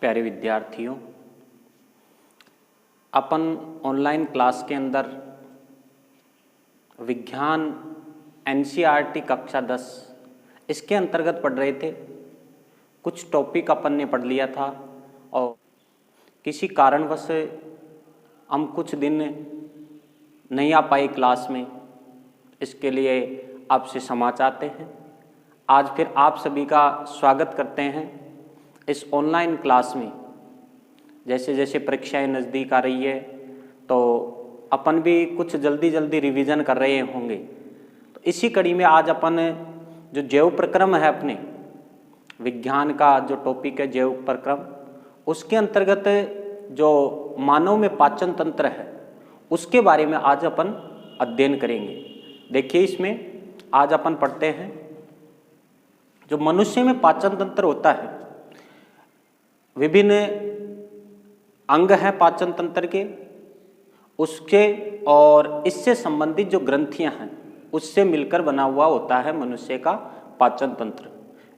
प्यारे विद्यार्थियों, अपन online class के अंदर विज्ञान एनसीईआरटी कक्षा 10 इसके अंतर्गत पढ़ रहे थे। कुछ टॉपिक अपन ने पढ़ लिया था और किसी कारणवश हम कुछ दिन नहीं आ पाए क्लास में। इसके लिए आपसे क्षमा चाहते हैं। आज फिर आप सभी का स्वागत करते हैं इस ऑनलाइन क्लास में। जैसे जैसे परीक्षाएं नज़दीक आ रही है तो अपन भी कुछ जल्दी रिवीजन कर रहे होंगे। तो इसी कड़ी में आज अपन जो जैव प्रक्रम है, अपने विज्ञान का जो टॉपिक है जैव प्रक्रम, उसके अंतर्गत जो मानव में पाचन तंत्र है उसके बारे में आज अपन अध्ययन करेंगे। देखिए, इसमें आज अपन पढ़ते हैं जो मनुष्य में पाचन तंत्र होता है। विभिन्न अंग हैं पाचन तंत्र के, उसके और इससे संबंधित जो ग्रंथियां हैं उससे मिलकर बना हुआ होता है मनुष्य का पाचन तंत्र।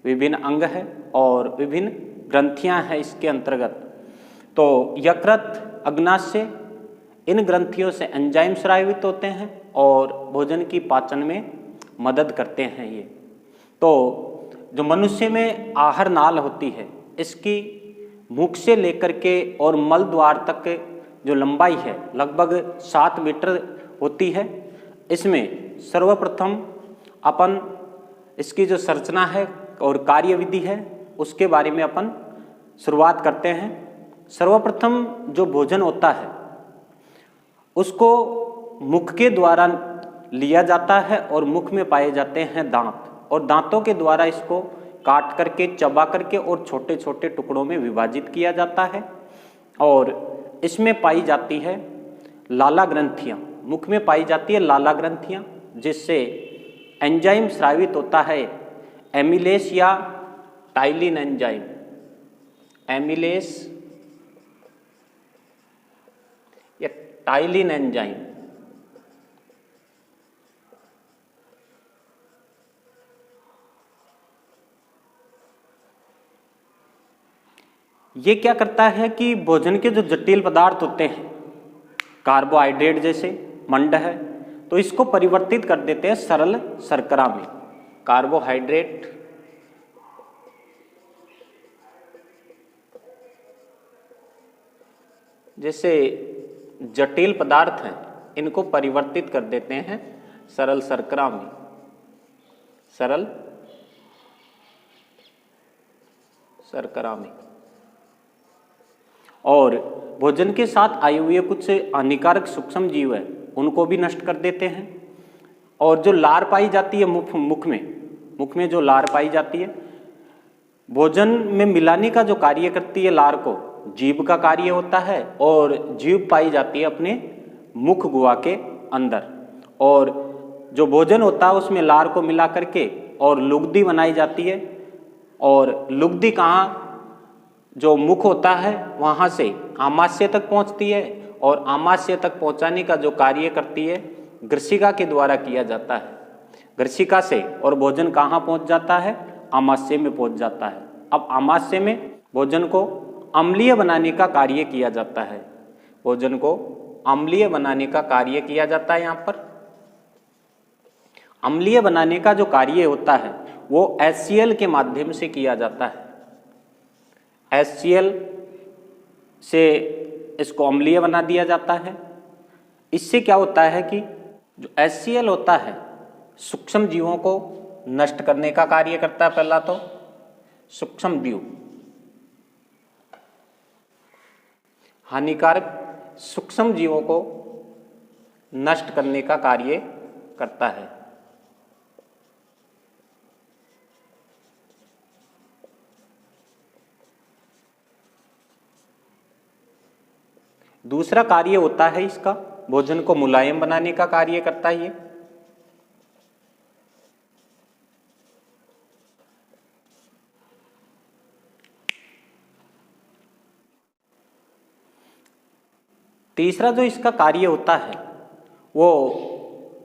विभिन्न अंग है और विभिन्न ग्रंथियां हैं इसके अंतर्गत। तो यकृत, अग्नाशय, इन ग्रंथियों से एंजाइम स्रावित होते हैं और भोजन की पाचन में मदद करते हैं ये। तो जो मनुष्य में आहार नाल होती है, इसकी मुख से लेकर के और मल द्वार तक जो लंबाई है लगभग 7 मीटर होती है। इसमें सर्वप्रथम अपन इसकी जो संरचना है और कार्यविधि है उसके बारे में अपन शुरुआत करते हैं। सर्वप्रथम जो भोजन होता है उसको मुख के द्वारा लिया जाता है और मुख में पाए जाते हैं दांत, और दांतों के द्वारा इसको काट करके, चबा करके और छोटे छोटे टुकड़ों में विभाजित किया जाता है। और इसमें पाई जाती है लाला ग्रंथियाँ, मुख में पाई जाती है लाला ग्रंथियाँ, जिससे एंजाइम स्रावित होता है, एमिलेस या टाइलिन एंजाइम। एमिलेस या टाइलिन एंजाइम। ये क्या करता है कि भोजन के जो जटिल पदार्थ होते हैं, कार्बोहाइड्रेट जैसे मंड है, तो इसको परिवर्तित कर देते हैं सरल शर्करा में। कार्बोहाइड्रेट जैसे जटिल पदार्थ हैं इनको परिवर्तित कर देते हैं सरल शर्करा में, सरल शर्करा में। और भोजन के साथ आए हुए कुछ हानिकारक सूक्ष्म जीव है उनको भी नष्ट कर देते हैं। और जो लार पाई जाती है मुख में जो लार पाई जाती है, भोजन में मिलाने का जो कार्य करती है लार को जीभ का कार्य होता है, और जीभ पाई जाती है अपने मुख गुहा के अंदर। और जो भोजन होता है उसमें लार को मिला करके और लुगदी बनाई जाती है, और लुगदी कहाँ, जो मुख होता है वहाँ से आमाशय तक पहुँचती है, और आमाशय तक पहुँचाने का जो कार्य करती है ग्रसिका के द्वारा किया जाता है। ग्रसिका से और भोजन कहाँ पहुँच जाता है, आमाशय में पहुँच जाता है। अब आमाशय में भोजन को अम्लीय बनाने का कार्य किया जाता है, भोजन को अम्लीय बनाने का कार्य किया जाता है। यहाँ पर अम्लीय बनाने का जो कार्य होता है वो HCl के माध्यम से किया जाता है। HCl से इसको अम्लीय बना दिया जाता है। इससे क्या होता है कि जो HCl होता है सूक्ष्म जीवों को नष्ट करने का कार्य करता है। पहला तो सूक्ष्म जीव, हानिकारक सूक्ष्म जीवों को नष्ट करने का कार्य करता है। दूसरा कार्य होता है इसका भोजन को मुलायम बनाने का कार्य करता है ये। तीसरा जो इसका कार्य होता है वो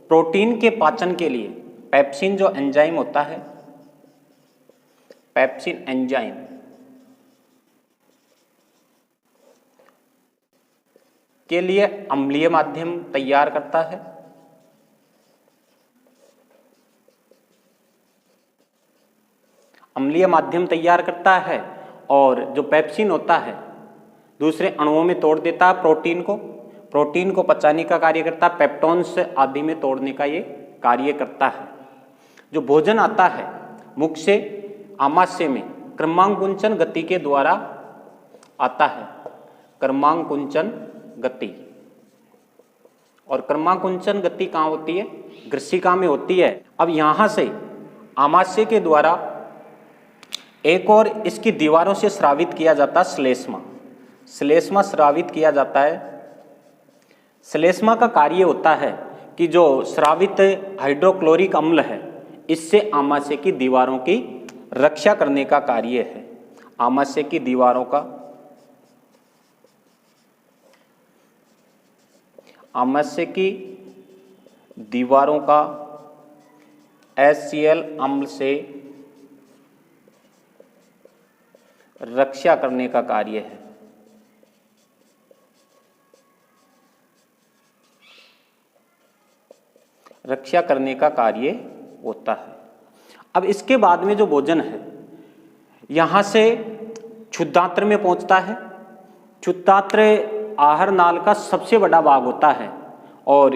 प्रोटीन के पाचन के लिए पेप्सिन जो एंजाइम होता है, पेप्सिन एंजाइम के लिए अम्लीय माध्यम तैयार करता है। अम्लीय माध्यम तैयार करता है और जो पेप्सिन होता है दूसरे अणुओं में तोड़ देता है प्रोटीन को पचाने का कार्य करता है, पेप्टोन्स आदि में तोड़ने का ये कार्य करता है। जो भोजन आता है मुख से आमाशय में क्रमांकुंचन गति के द्वारा आता है, क्रमांकुंचन गति। और क्रमांकुंचन गति कहाँ होती है? ग्रसिका में होती है। अब यहाँ से आमाशय के द्वारा एक और इसकी दीवारों से स्रावित किया जाता है श्लेष्मा स्रावित किया जाता है। श्लेष्मा का कार्य होता है कि जो स्रावित हाइड्रोक्लोरिक अम्ल है इससे आमाशय की दीवारों की रक्षा करने का कार्य है। आमाशय की दीवारों का HCl अम्ल से रक्षा करने का कार्य है। रक्षा करने का कार्य होता है। अब इसके बाद में जो भोजन है यहाँ से क्षुद्रांत्र में पहुँचता है। क्षुद्रांत्र आहार नाल का सबसे बड़ा भाग होता है और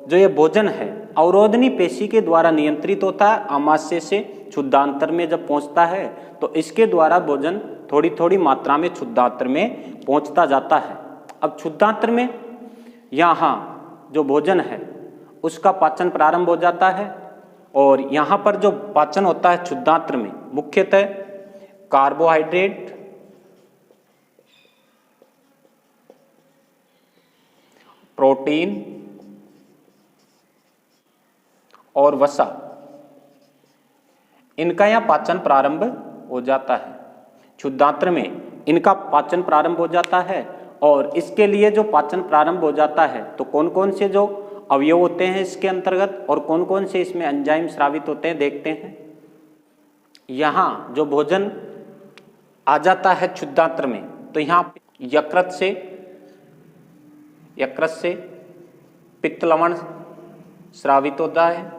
जो ये भोजन है अवरोधनी पेशी के द्वारा नियंत्रित होता है। आमाशय से क्षुद्रांत्र में जब पहुँचता है तो इसके द्वारा भोजन थोड़ी थोड़ी मात्रा में क्षुद्रांत्र में पहुँचता जाता है। अब क्षुद्रांत्र में यहाँ जो भोजन है उसका पाचन प्रारंभ हो जाता है और यहाँ पर जो पाचन होता है क्षुद्रांत्र में मुख्यतः कार्बोहाइड्रेट, प्रोटीन और वसा, इनका यहाँ पाचन प्रारंभ हो जाता है। क्षुद्रांत्र में इनका पाचन प्रारंभ हो जाता है और इसके लिए जो पाचन प्रारंभ हो जाता है तो कौन कौन से जो अवयव होते हैं इसके अंतर्गत और कौन कौन से इसमें एंजाइम स्रावित होते हैं देखते हैं। यहाँ जो भोजन आ जाता है क्षुद्रांत्र में तो यहाँ यकृत से पित्त लवण स्रावित होता है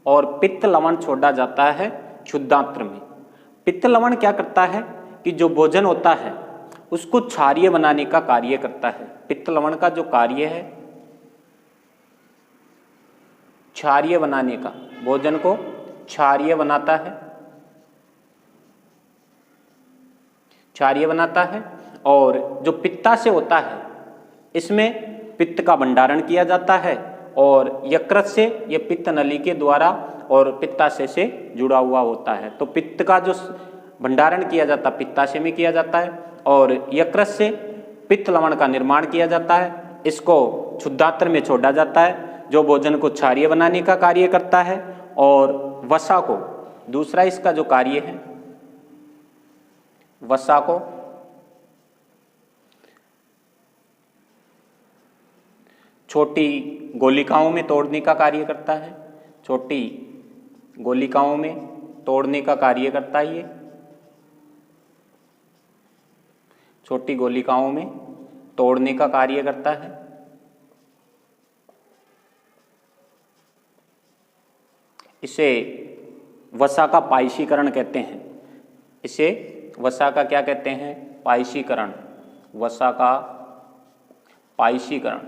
और पित्त लवण छोड़ा जाता है क्षुद्रांत्र में। पित्त लवण क्या करता है कि जो भोजन होता है उसको क्षारीय बनाने का कार्य करता है। पित्त लवण का जो कार्य है क्षारीय बनाने का, भोजन को क्षारीय बनाता है और जो पित्ताशय होता है इसमें पित्त का भंडारण किया जाता है और यकृत से ये पित्त नली के द्वारा और पित्ताशय से जुड़ा हुआ होता है। तो पित्त का जो भंडारण किया जाता है पित्ताशय में किया जाता है और यकृत से पित्त लवण का निर्माण किया जाता है। इसको क्षुद्रांत्र में छोड़ा जाता है जो भोजन को क्षारीय बनाने का कार्य करता है और वसा को, दूसरा इसका जो कार्य है वसा को छोटी गोलिकाओं में तोड़ने का कार्य करता है। छोटी गोलिकाओं में तोड़ने का कार्य करता है ये, छोटी गोलिकाओं में तोड़ने का कार्य करता है। इसे वसा का पायशीकरण कहते हैं। इसे वसा का क्या कहते हैं? पायशीकरण। वसा का पायशीकरण।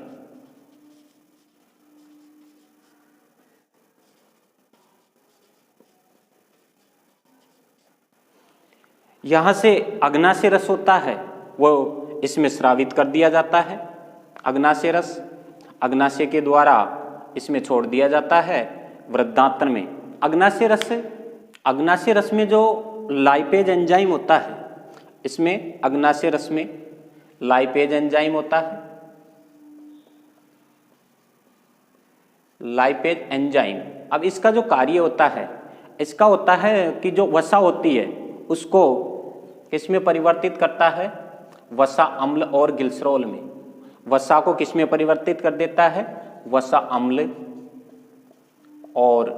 यहाँ से अग्नाशय रस होता है वो इसमें स्रावित कर दिया जाता है। अग्नाशय रस अग्नाशय के द्वारा इसमें छोड़ दिया जाता है वृद्धांत्र में। अग्नाशय रस में जो लाइपेज एंजाइम होता है, इसमें अग्नाशय रस में लाइपेज एंजाइम होता है। लाइपेज एंजाइम, अब इसका जो कार्य होता है, इसका होता है कि जो वसा होती है उसको किसमें परिवर्तित करता है? वसा अम्ल और ग्लिसरॉल में। वसा को किसमें परिवर्तित कर देता है? वसा अम्ल और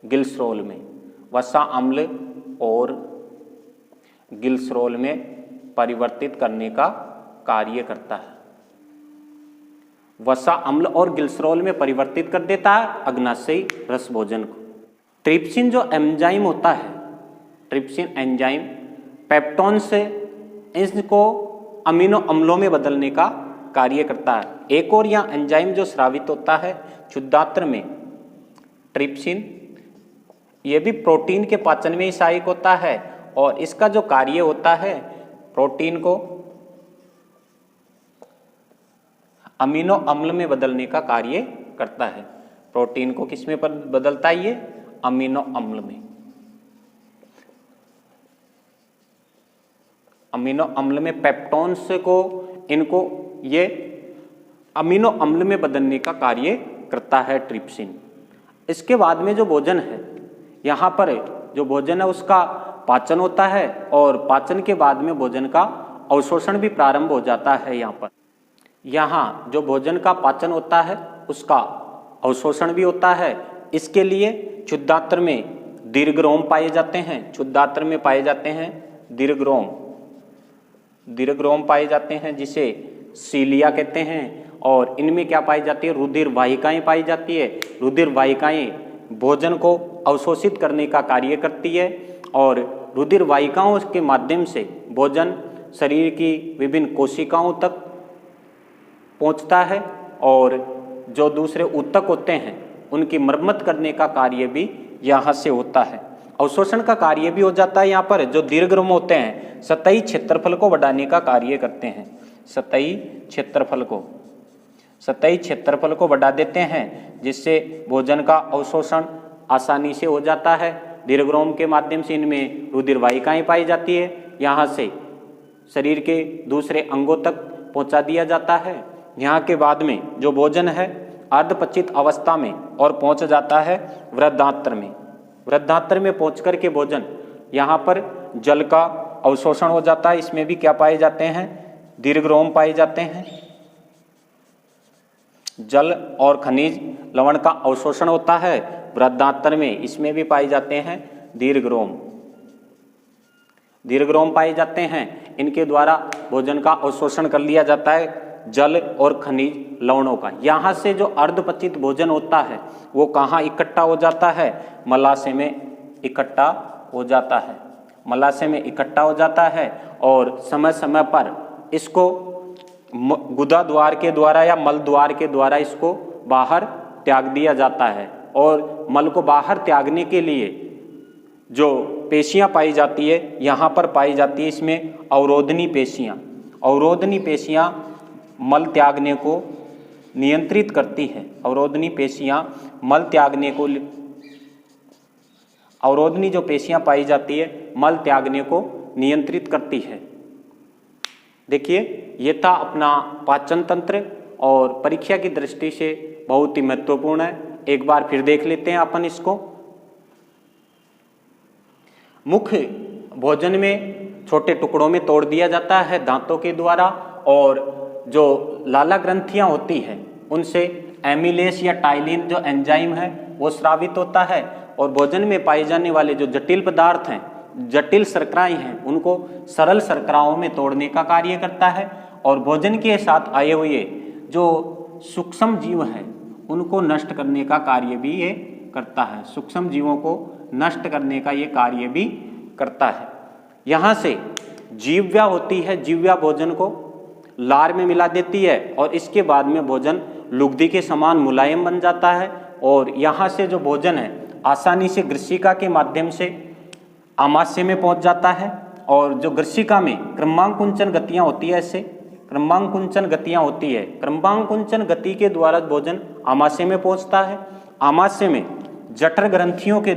ग्लिसरॉल में। वसा अम्ल और ग्लिसरॉल में परिवर्तित करने का कार्य करता है। वसा अम्ल और ग्लिसरॉल में परिवर्तित कर देता है अग्नाशयी रस भोजन को। ट्रिप्सिन जो एंजाइम होता है, ट्रिप्सिन एंजाइम पेप्टोन से इसको अमीनो अम्लों में बदलने का कार्य करता है। एक और यह एंजाइम जो स्रावित होता है क्षुद्रांत्र में, ट्रिप्सिन, ये भी प्रोटीन के पाचन में ही सहायक होता है और इसका जो कार्य होता है प्रोटीन को अमीनो अम्ल में बदलने का कार्य करता है। प्रोटीन को किस में बदलता है ये? अमीनो अम्ल में। अमीनो अम्ल में पेप्टोन्स को इनको ये अमीनो अम्ल में बदलने का कार्य करता है ट्रिप्सिन। इसके बाद में जो भोजन है, यहाँ पर जो भोजन है उसका पाचन होता है और पाचन के बाद में भोजन का अवशोषण भी प्रारंभ हो जाता है। यहाँ जो भोजन का पाचन होता है उसका अवशोषण भी होता है। इसके लिए क्षुद्रांत्र में दीर्घरोम पाए जाते हैं, क्षुद्रांत्र में पाए जाते हैं दीर्घरोम पाए जाते हैं जिसे सीलिया कहते हैं। और इनमें क्या पाई जाती है? रुधिर वाहिकाएं पाई जाती है। रुधिर वाहिकाएं भोजन को अवशोषित करने का कार्य करती है और रुधिर वाहिकाओं के माध्यम से भोजन शरीर की विभिन्न कोशिकाओं तक पहुंचता है और जो दूसरे ऊतक होते हैं उनकी मरम्मत करने का कार्य भी यहाँ से होता है। अवशोषण का कार्य भी हो जाता है। यहाँ पर जो दीर्घरोम होते हैं सतही क्षेत्रफल को बढ़ाने का कार्य करते हैं। सतही क्षेत्रफल को बढ़ा देते हैं जिससे भोजन का अवशोषण आसानी से हो जाता है। दीर्घरोम के माध्यम से इनमें रुधिर वाहिकाएं पाई जाती है, यहाँ से शरीर के दूसरे अंगों तक पहुँचा दिया जाता है। यहाँ के बाद में जो भोजन है अर्धपचित अवस्था में और पहुँच जाता है वृद्धांत्र में। वृद्धांत्र में पहुँच कर के भोजन यहाँ पर जल का अवशोषण हो जाता है। इसमें भी क्या पाए जाते हैं? दीर्घरोम पाए जाते हैं। जल और खनिज लवण का अवशोषण होता है वृद्धांत्र में, इसमें भी पाए जाते हैं दीर्घरोम पाए जाते हैं। इनके द्वारा भोजन का अवशोषण कर लिया जाता है जल और खनिज लवणों का। यहाँ से जो अर्धपचित भोजन होता है वो कहाँ इकट्ठा हो जाता है? मलाशय में इकट्ठा हो जाता है। मलाशय में इकट्ठा हो जाता है और समय समय पर इसको गुदा द्वार के द्वारा या मल द्वार के द्वारा इसको बाहर त्याग दिया जाता है। और मल को बाहर त्यागने के लिए जो पेशियां पाई जाती है यहाँ पर पाई जाती है, इसमें अवरोधनी पेशियां मल त्यागने को नियंत्रित करती है। अवरोधनी जो पेशियां पाई जाती है मल त्यागने को नियंत्रित करती है। देखिए ये था अपना पाचन तंत्र और परीक्षा की दृष्टि से बहुत ही महत्वपूर्ण है। एक बार फिर देख लेते हैं अपन इसको। मुख्य भोजन में छोटे टुकड़ों में तोड़ दिया जाता है दांतों के द्वारा और जो लाला ग्रंथियां होती हैं उनसे एमिलेस या टाइलिन जो एंजाइम है वो स्रावित होता है और भोजन में पाए जाने वाले जो जटिल पदार्थ हैं, जटिल शर्कराएं हैं, उनको सरल शर्कराओं में तोड़ने का कार्य करता है। और भोजन के साथ आए हुए जो सूक्ष्म जीव हैं उनको नष्ट करने का कार्य भी ये करता है। सूक्ष्म जीवों को नष्ट करने का ये कार्य भी करता है। यहाँ से जीव्या होती है, जीव्या भोजन को लार में मिला देती है और इसके बाद में भोजन लुगदी के समान मुलायम बन जाता है और यहाँ से जो भोजन है आसानी से ग्रसिका के माध्यम से आमाशय में पहुँच जाता है। और जो ग्रसिका में क्रमांकुंचन गतियाँ होती है, इससे क्रमांकुंचन गतियाँ होती है, क्रमांकुंचन गति के द्वारा भोजन आमाशय में पहुँचता है। आमाशय में जठर ग्रंथियों के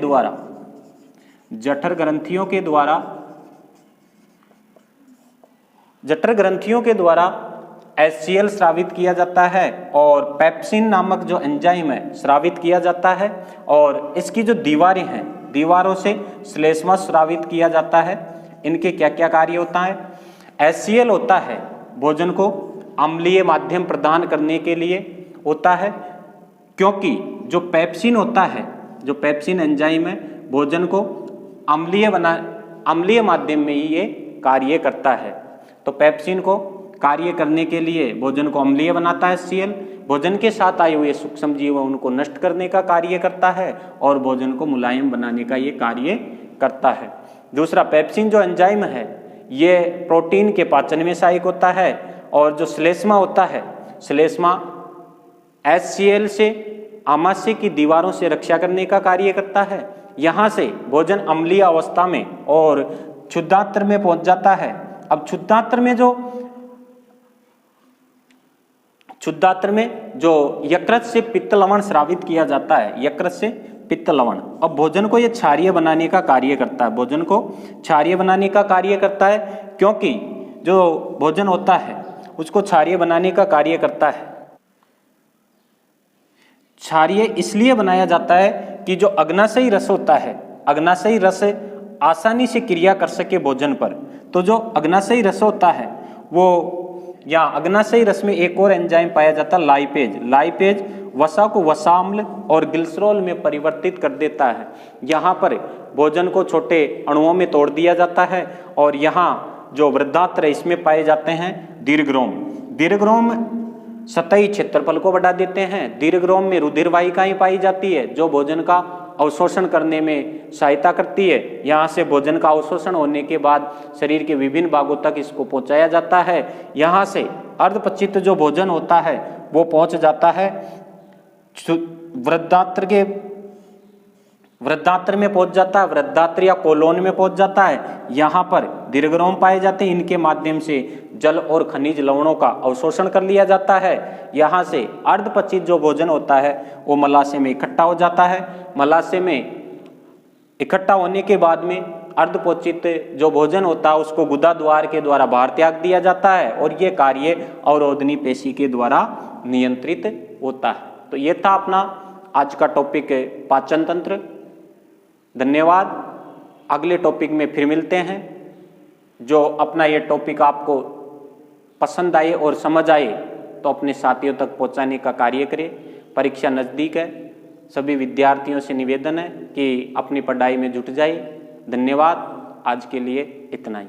द्वारा HCl स्रावित किया जाता है और पेप्सिन नामक जो एंजाइम है स्रावित किया जाता है। और इसकी जो दीवारें हैं, दीवारों से श्लेष्मा स्रावित किया जाता है। इनके क्या क्या कार्य होता है? HCl होता है भोजन को अम्लीय माध्यम प्रदान करने के लिए होता है, क्योंकि जो पेप्सिन होता है, जो पेप्सिन एंजाइम है भोजन को अम्लीय माध्यम में ही ये कार्य करता है। तो पेप्सिन को कार्य करने के लिए भोजन को अम्लीय बनाता है HCl। भोजन के साथ आए हुए सूक्ष्म जीव उनको नष्ट करने का कार्य करता है और भोजन को मुलायम बनाने का ये कार्य करता है। दूसरा, पेप्सिन जो एंजाइम है ये प्रोटीन के पाचन में सहायक होता है और जो श्लेष्मा होता है, श्लेष्मा HCl से आमाशय की दीवारों से रक्षा करने का कार्य करता है। यहाँ से भोजन अम्लीय अवस्था में और क्षुद्रांत्र में पहुंच जाता है। अब क्षुद्रांत्र में जो यकृत से पित्त लवण स्रावित किया जाता है, यकृत से पित्त लवण, अब भोजन को ये क्षारीय बनाने का कार्य करता है, भोजन को क्षारीय बनाने का कार्य करता है, क्योंकि जो भोजन होता है उसको क्षारीय बनाने का कार्य करता है। क्षारीय इसलिए बनाया जाता है कि जो अग्नाशयी रस होता है, अग्नाशयी रस आसानी से क्रिया कर सके भोजन पर, तो जो अग्नाशयी रस होता है वो, या अग्नाशयी रस में एक और एंजाइम पाया जाता है लाइपेज। लाइपेज वसा को वसाम्ल और ग्लिसरॉल में परिवर्तित कर देता है। यहाँ पर भोजन को छोटे अणुओं में तोड़ दिया जाता है और यहाँ जो वृद्धात्र इसमें पाए जाते हैं दीर्घरोम। दीर्घरोम सतही क्षेत्रफल को बढ़ा देते हैं। दीर्घरोम में रुधिर वाहिकाएं पाई जाती है जो भोजन का अवशोषण करने में सहायता करती है। यहाँ से भोजन का अवशोषण होने के बाद शरीर के विभिन्न भागों तक इसको पहुँचाया जाता है। यहाँ से अर्धपचित जो भोजन होता है वो पहुँच जाता है वृद्धात्र में पहुंच जाता है, वृद्धात्र या कोलोन में पहुंच जाता है। यहाँ पर दीर्घरोम पाए जाते हैं, इनके माध्यम से जल और खनिज लवणों का अवशोषण कर लिया जाता है। यहाँ से अर्धपचित जो भोजन होता है वो मलाशय में इकट्ठा हो जाता है। मलाशय में इकट्ठा होने के बाद में अर्धपचित जो भोजन होता है उसको गुदा द्वार के द्वारा बाहर त्याग दिया जाता है और ये कार्य अवरोधनी पेशी के द्वारा नियंत्रित होता है। तो ये था अपना आज का टॉपिक पाचन तंत्र। धन्यवाद। अगले टॉपिक में फिर मिलते हैं। जो अपना ये टॉपिक आपको पसंद आए और समझ आए तो अपने साथियों तक पहुंचाने का कार्य करें। परीक्षा नज़दीक है, सभी विद्यार्थियों से निवेदन है कि अपनी पढ़ाई में जुट जाए। धन्यवाद। आज के लिए इतना ही।